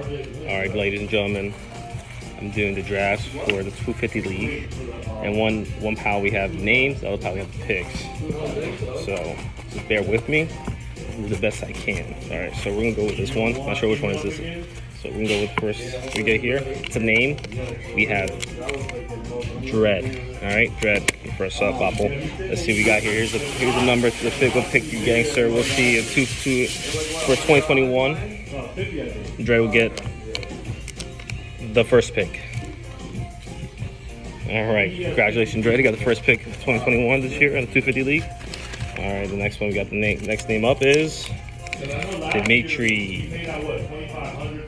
Alright, ladies and gentlemen, I'm doing the drafts for the 250 league. And one pile we have names, the other pile we have picks. So just bear with me. I'll do the best I can. Alright, so we're gonna go with this one. Not sure which one is this. So we're gonna go with first we get here. It's a name. We have Dread. Alright, Dread. First up, Apple. Let's see what we got here. Here's the number to the pick. What pick you getting, sir? We'll see if for 2021. Dread will get the first pick. Alright, congratulations, Dread. You got the first pick of 2021 this year in the 250 league. Alright, the next one we got next name up is Dimitri.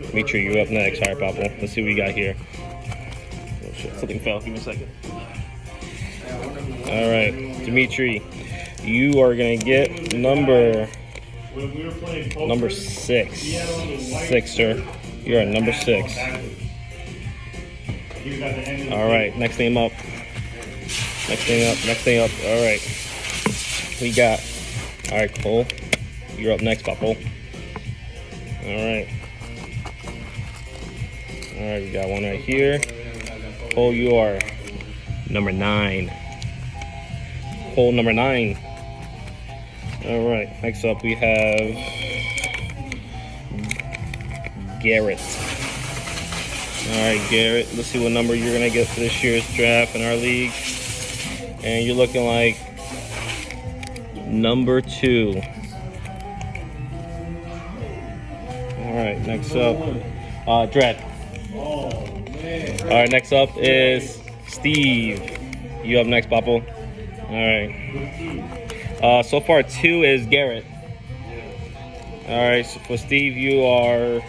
Dimitri, you're up next. Alright, Papa. Let's see what we got here. Oh shit, something fell. Give me a second. Alright, Dimitri, you are gonna get number 6. 6, sir. You are number 6. Alright, next name up. Next name up. Alright. We got. Alright, Cole. You're up next, Papa. Alright. Alright, we got one right here. Cole, you are number 9. Cole, number 9. Alright, next up we have Garrett. Alright, Garrett, let's see what number you're going to get for this year's draft in our league. And you're looking like number 2. Alright, next up, Dread. Alright, next up is Steve. You up next, Papo. Alright. So far, 2 is Garrett. Alright, so for Steve, you are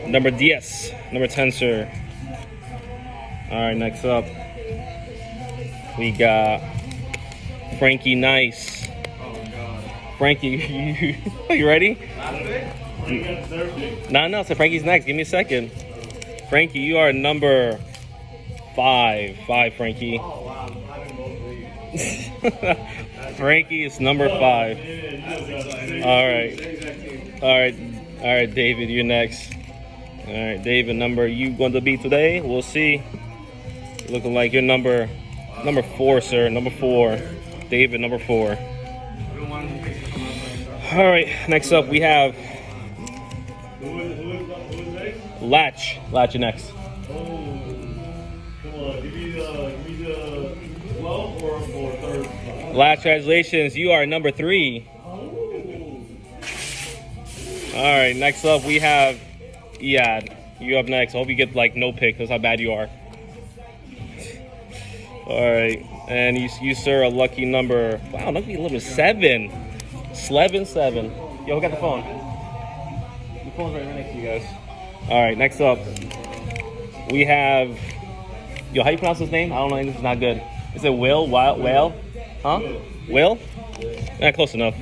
number 10, number 10, sir. Alright, next up, we got Frankie Nice. Frankie, you ready? No, so Frankie's next. Give me a second. Frankie, you are number 5. 5, Frankie. Frankie is number 5. Alright, David, you're next. Alright, David, number you going to be today? We'll see. Looking like you're number 4, sir. Number 4. David, number 4. Alright, next up we have Latch. Latch, you're next. Latch, congratulations. You are number 3. Alright, next up we have Iad. You up next. I hope you get like no pick. That's how bad you are. Alright, and you sir are lucky number. Wow, lucky number 7. 7. Yo, who got the phone? The phone's right next to you guys. Alright, next up we have. Yo, how you pronounce his name? I don't know. English is not good. Is it Will? Whale? Huh? Will? Yeah, close enough.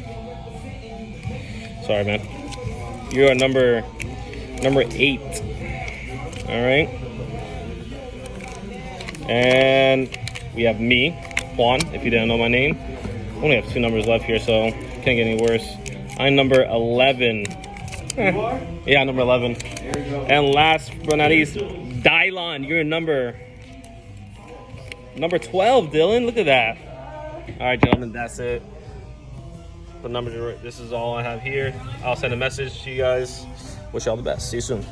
Sorry, man. You are number 8. Alright. And we have me, Juan, if you didn't know my name. I only have 2 numbers left here, so can't get any worse. I'm number 11. Yeah, number 11. And last but not least, Dylan, you're number 12, Dylan. Look at that. All right, gentlemen, that's it. The numbers are. This is all I have here. I'll send a message to you guys. Wish you all the best. See you soon.